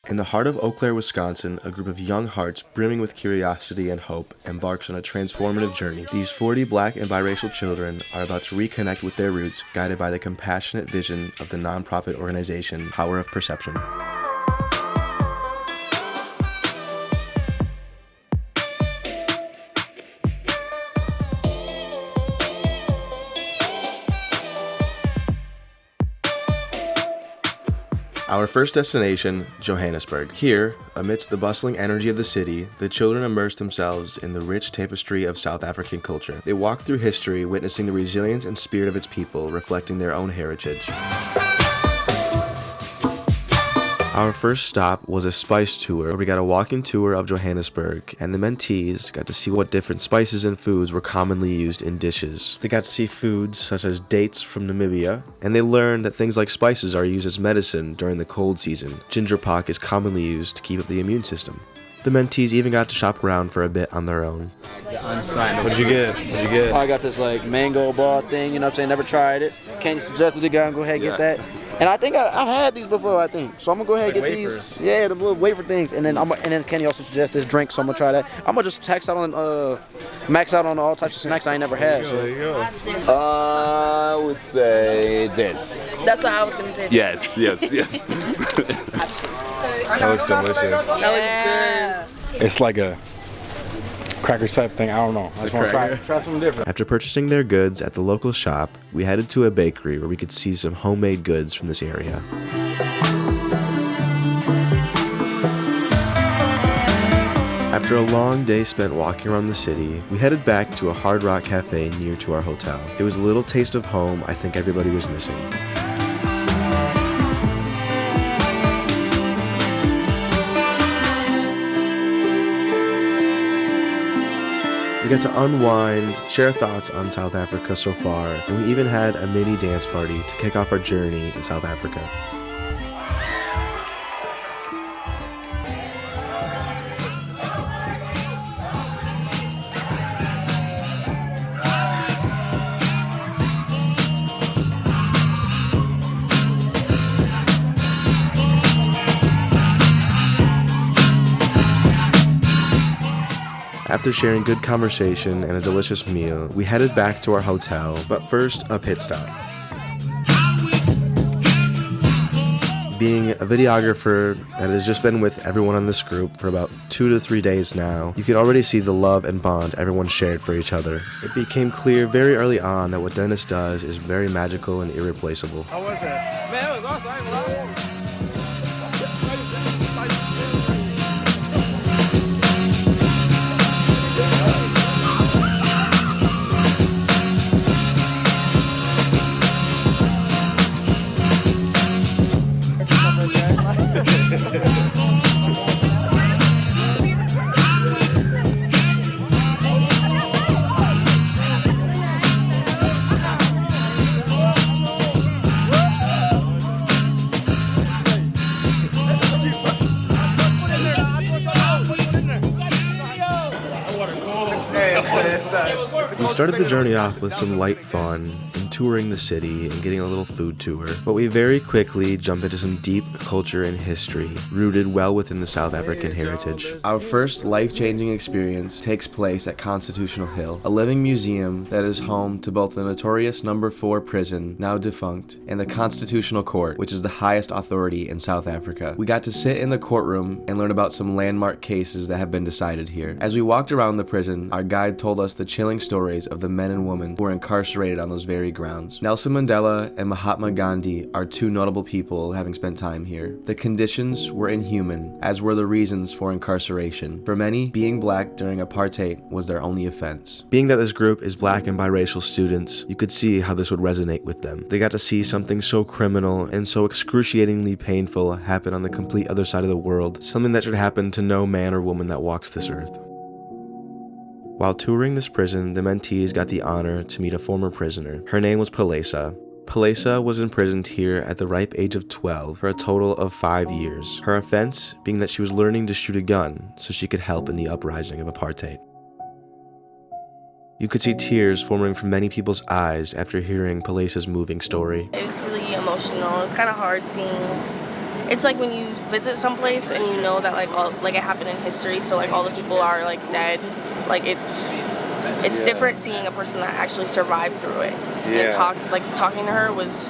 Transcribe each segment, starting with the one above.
In the heart of Eau Claire, Wisconsin, a group of young hearts brimming with curiosity and hope embarks on a transformative journey. These 40 Black and biracial children are about to reconnect with their roots, guided by the compassionate vision of the nonprofit organization Power of Perception. Our first destination, Johannesburg. Here, amidst the bustling energy of the city, the children immerse themselves in the rich tapestry of South African culture. They walk through history, witnessing the resilience and spirit of its people, reflecting their own heritage. Our first stop was a spice tour, where we got a walking tour of Johannesburg, and the mentees got to see what different spices and foods were commonly used in dishes. They got to see foods such as dates from Namibia, and they learned that things like spices are used as medicine during the cold season. Ginger pop is commonly used to keep up the immune system. The mentees even got to shop around for a bit on their own. What'd you get? I got this like mango ball thing, you know what I'm saying? Never tried it. Can you suggest to the guy and go ahead and get that? And I think I've had these before, I think. So I'm gonna go ahead and get these. Yeah, the little wafer things. And then Kenny also suggests this drink, so I'm gonna try that. I'm gonna just max out on all types of snacks I ain't never had. There you go. I would say this. That's what I was gonna say. Yes. That looks delicious. That was good. It's like a cracker type thing. I don't know. I just want to try something different. After purchasing their goods at the local shop, we headed to a bakery where we could see some homemade goods from this area. After a long day spent walking around the city, we headed back to a Hard Rock Cafe near to our hotel. It was a little taste of home I think everybody was missing. We got to unwind, share thoughts on South Africa so far, and we even had a mini dance party to kick off our journey in South Africa. After sharing good conversation and a delicious meal, we headed back to our hotel, but first, a pit stop. Being a videographer that has just been with everyone on this group for about 2 to 3 days now, you can already see the love and bond everyone shared for each other. It became clear very early on that what Dennis does is very magical and irreplaceable. How was that? Man, it was awesome. I ain't gonna lie. We started the journey off with some light fun and touring the city and getting a little food tour, but we very quickly jump into some deep culture and history, rooted well within the South African heritage. Our first life-changing experience takes place at Constitutional Hill, a living museum that is home to both the notorious Number 4 prison, now defunct, and the Constitutional Court, which is the highest authority in South Africa. We got to sit in the courtroom and learn about some landmark cases that have been decided here. As we walked around the prison, our guide told us the chilling stories of the men and women who were incarcerated on those very grounds. Nelson Mandela and Mahatma Gandhi are two notable people having spent time here. The conditions were inhuman, as were the reasons for incarceration. For many, being black during apartheid was their only offense. Being that this group is black and biracial students, you could see how this would resonate with them. They got to see something so criminal and so excruciatingly painful happen on the complete other side of the world, something that should happen to no man or woman that walks this earth. While touring this prison, the mentees got the honor to meet a former prisoner. Her name was Palesa. Palesa was imprisoned here at the ripe age of 12 for a total of 5 years. Her offense being that she was learning to shoot a gun so she could help in the uprising of apartheid. You could see tears forming from many people's eyes after hearing Palesa's moving story. It was really emotional. It was kind of hard seeing it's like when you visit someplace and you know that like all like it happened in history, so like all the people are like dead. Like it's different seeing a person that actually survived through it. And talking to her was,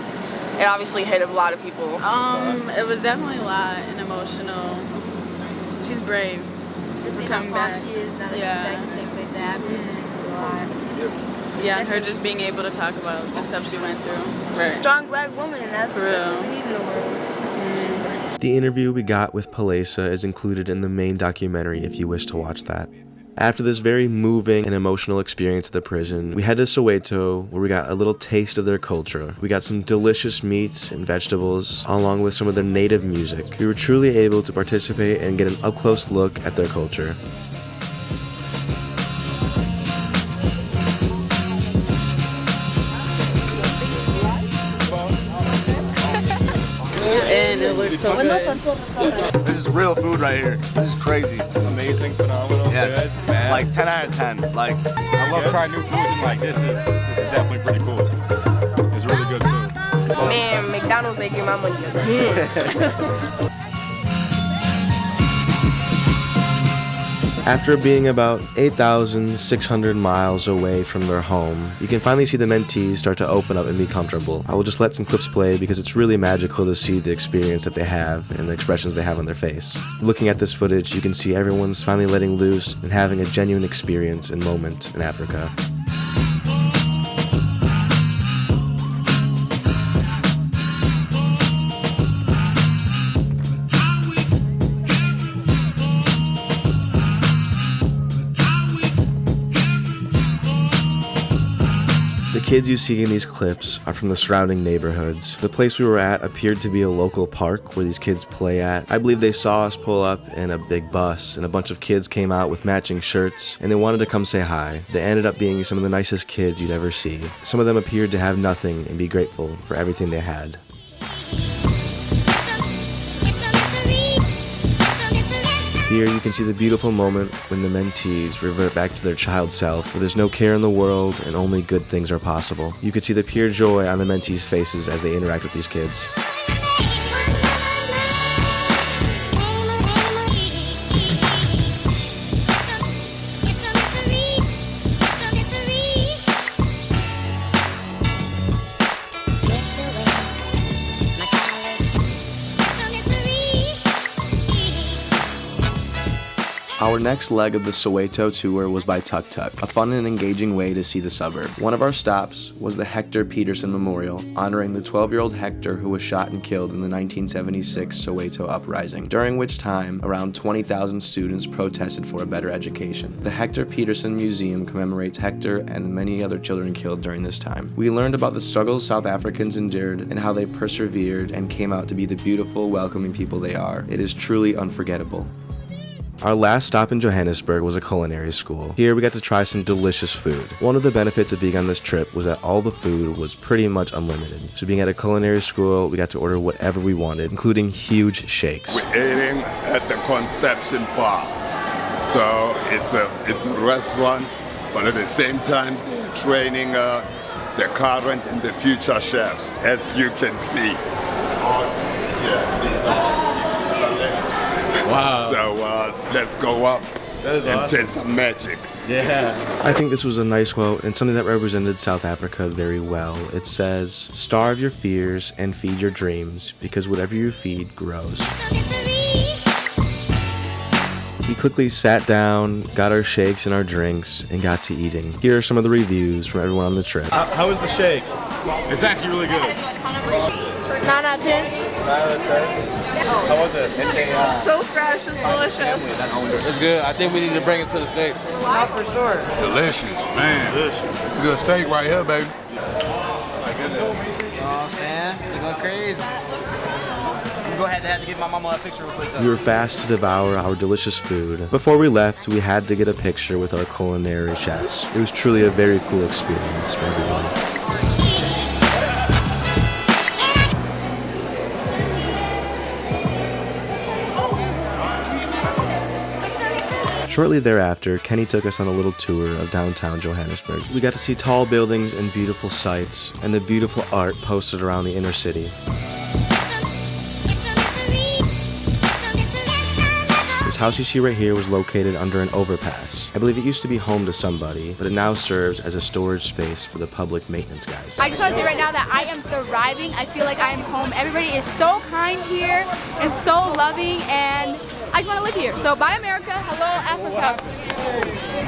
it obviously hit a lot of people. It was definitely a lot and emotional. She's brave. Just seeing how calm she is now that she's back in the same place that happened. It was a lot. Yeah, and her just being able to talk about the stuff she went through. She's a strong black woman, and that's what we need in the world. The interview we got with Palesa is included in the main documentary if you wish to watch that. After this very moving and emotional experience at the prison, we head to Soweto, where we got a little taste of their culture. We got some delicious meats and vegetables, along with some of their native music. We were truly able to participate and get an up-close look at their culture. And it looks so good. This is real food right here. This is crazy. Amazing, phenomenal, yes. Good, man. Like 10 out of 10. Like, I love trying new foods, and like this is definitely pretty cool. It's really good too. Man, McDonald's, they give my money again. After being about 8,600 miles away from their home, you can finally see the mentees start to open up and be comfortable. I will just let some clips play because it's really magical to see the experience that they have and the expressions they have on their face. Looking at this footage, you can see everyone's finally letting loose and having a genuine experience and moment in Africa. The kids you see in these clips are from the surrounding neighborhoods. The place we were at appeared to be a local park where these kids play at. I believe they saw us pull up in a big bus, and a bunch of kids came out with matching shirts, and they wanted to come say hi. They ended up being some of the nicest kids you'd ever see. Some of them appeared to have nothing and be grateful for everything they had. Here you can see the beautiful moment when the mentees revert back to their child self, where there's no care in the world and only good things are possible. You can see the pure joy on the mentees' faces as they interact with these kids. Our next leg of the Soweto tour was by Tuk Tuk, a fun and engaging way to see the suburb. One of our stops was the Hector Peterson Memorial, honoring the 12-year-old Hector who was shot and killed in the 1976 Soweto uprising, during which time around 20,000 students protested for a better education. The Hector Peterson Museum commemorates Hector and many other children killed during this time. We learned about the struggles South Africans endured and how they persevered and came out to be the beautiful, welcoming people they are. It is truly unforgettable. Our last stop in Johannesburg was a culinary school. Here we got to try some delicious food. One of the benefits of being on this trip was that all the food was pretty much unlimited. So being at a culinary school, we got to order whatever we wanted, including huge shakes. We're eating at the Conception Park. So it's a restaurant, but at the same time they're training the current and the future chefs, as you can see. Wow. So let's go up and taste some magic. Yeah. I think this was a nice quote and something that represented South Africa very well. It says, "Starve your fears and feed your dreams, because whatever you feed grows." We quickly sat down, got our shakes and our drinks, and got to eating. Here are some of the reviews from everyone on the trip. How was the shake? It's actually really good. 9 out of 10. How was it? It's so fresh, it's delicious. It's good. I think we need to bring it to the States. Not for sure. delicious, man. Delicious. It's a good steak right here, baby. Oh man, you're going crazy. I'm gonna have to give my mama a picture real quick though. We were fast to devour our delicious food. Before we left, we had to get a picture with our culinary chefs. It was truly a very cool experience for everyone. Shortly thereafter, Kenny took us on a little tour of downtown Johannesburg. We got to see tall buildings and beautiful sights, and the beautiful art posted around the inner city. This house you see right here was located under an overpass. I believe it used to be home to somebody, but it now serves as a storage space for the public maintenance guys. I just want to say right now that I am thriving. I feel like I am home. Everybody is so kind here and so loving, and I just want to live here. So bye America, hello Africa.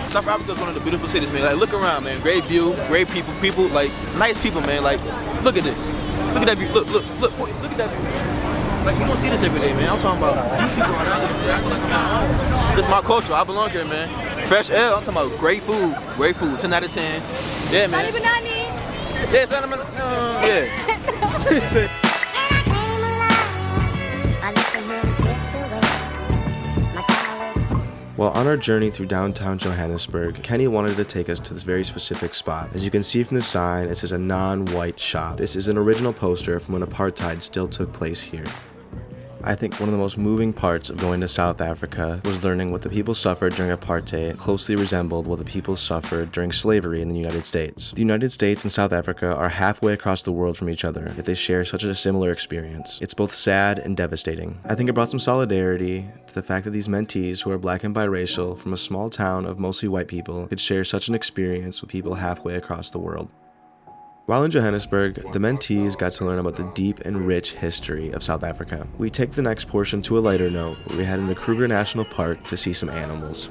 South Africa is one of the beautiful cities, man. Like, look around, man. Great view, great people, like, nice people, man. Like, look at this. Look at that view. Look at that view. Like, you don't see this every day, man. I'm talking about these people around. I feel like I'm at home. This is my culture. I belong here, man. Fresh air. I'm talking about great food. 10 out of 10. Yeah, man. Nani banani. Yeah, yeah. While on our journey through downtown Johannesburg, Kenny wanted to take us to this very specific spot. As you can see from the sign, it says a non-white shop. This is an original poster from when apartheid still took place here. I think one of the most moving parts of going to South Africa was learning what the people suffered during apartheid closely resembled what the people suffered during slavery in the United States. The United States and South Africa are halfway across the world from each other, yet they share such a similar experience. It's both sad and devastating. I think it brought some solidarity to the fact that these mentees who are black and biracial from a small town of mostly white people could share such an experience with people halfway across the world. While in Johannesburg, the mentees got to learn about the deep and rich history of South Africa. We take the next portion to a lighter note, where we head into Kruger National Park to see some animals.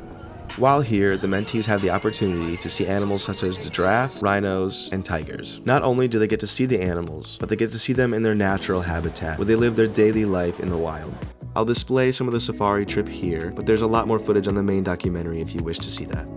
While here, the mentees have the opportunity to see animals such as the giraffe, rhinos, and tigers. Not only do they get to see the animals, but they get to see them in their natural habitat, where they live their daily life in the wild. I'll display some of the safari trip here, but there's a lot more footage on the main documentary if you wish to see that.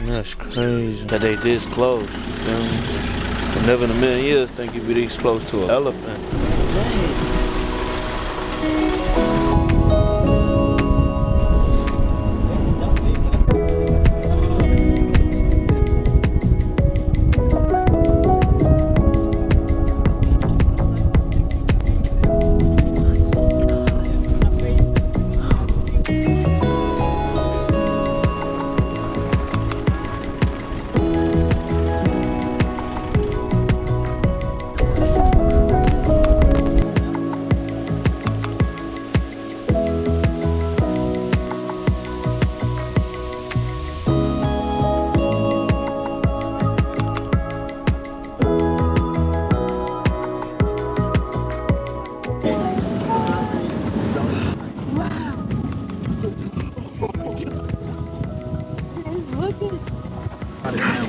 That's crazy that they this close, you feel me? I never in a million years think you'd be this close to an elephant.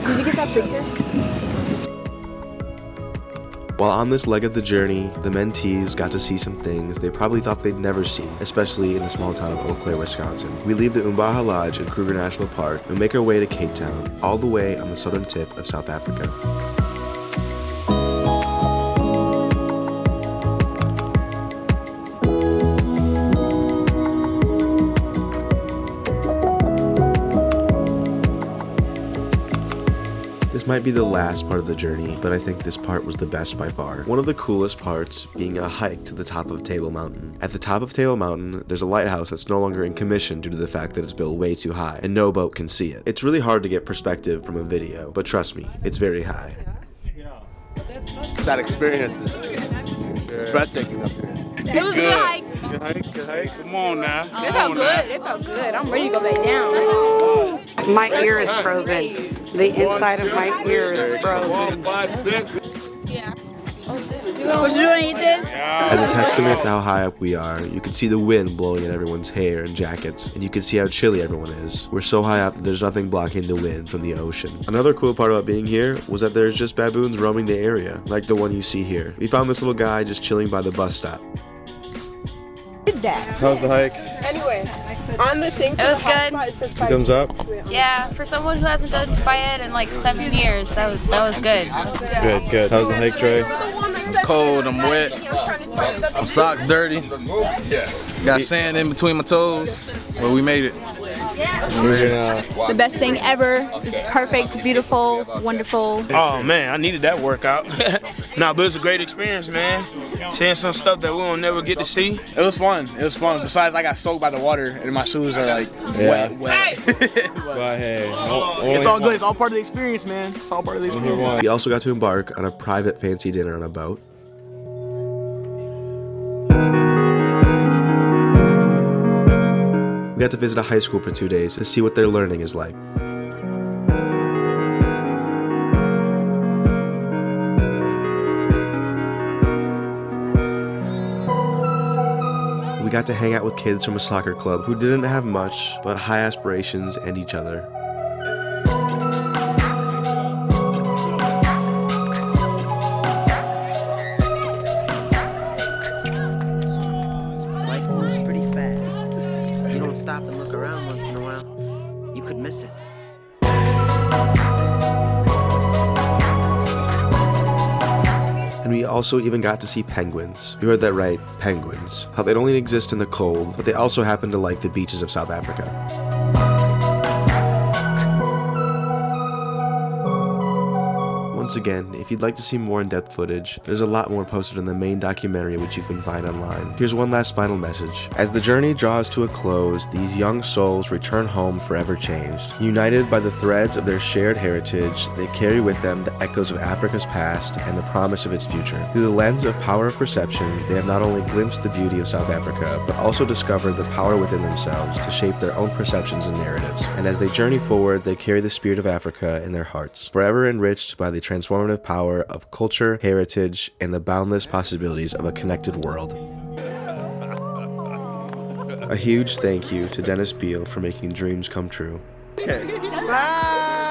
Did you get that picture? While on this leg of the journey, the mentees got to see some things they probably thought they'd never see, especially in the small town of Eau Claire, Wisconsin. We leave the Umbaha Lodge in Kruger National Park and make our way to Cape Town, all the way on the southern tip of South Africa. This might be the last part of the journey, but I think this part was the best by far. One of the coolest parts being a hike to the top of Table Mountain. At the top of Table Mountain, there's a lighthouse that's no longer in commission due to the fact that it's built way too high, and no boat can see it. It's really hard to get perspective from a video, but trust me, it's very high. That experience is breathtaking up here. It was a good hike. Good hike, good hike. Come on now. It felt good. It felt good. I'm ready to go back down. My ear is frozen. The inside of my ear is frozen. Yeah. What you doing, Ethan? As a testament to how high up we are, you can see the wind blowing in everyone's hair and jackets, and you can see how chilly everyone is. We're so high up that there's nothing blocking the wind from the ocean. Another cool part about being here was that there's just baboons roaming the area, like the one you see here. We found this little guy just chilling by the bus stop. How's the hike? Anyway, on the thing. It was good. Thumbs up? Yeah, for someone who hasn't done Fayette in like 7 years, that was good. Good. How's the hike, Trey? Cold, I'm wet. My socks dirty. Got sand in between my toes. Well, we made it. The best thing ever. It's perfect, beautiful, wonderful. Oh man, I needed that workout. Nah, but it was a great experience, man. Seeing some stuff that we will never get to see. It was fun. Besides, I got soaked by the water and my shoes are like wet. But hey, It's all good. It's all part of the experience, man. It's all part of the experience. We also got to embark on a private fancy dinner on a boat. We got to visit a high school for 2 days to see what their learning is like. We got to hang out with kids from a soccer club who didn't have much, but high aspirations and each other. Life moves pretty fast. If you don't stop and look around once in a while, you could miss it. And we also even got to see penguins. You heard that right, penguins. How they don't only exist in the cold, but they also happen to like the beaches of South Africa. Once again, if you'd like to see more in-depth footage, there's a lot more posted in the main documentary which you can find online. Here's one last final message. As the journey draws to a close, these young souls return home forever changed. United by the threads of their shared heritage, they carry with them the echoes of Africa's past and the promise of its future. Through the lens of power of perception, they have not only glimpsed the beauty of South Africa, but also discovered the power within themselves to shape their own perceptions and narratives. And as they journey forward, they carry the spirit of Africa in their hearts, forever enriched by the transformative power of culture, heritage, and the boundless possibilities of a connected world. A huge thank you to Dennis Beal for making dreams come true. Bye.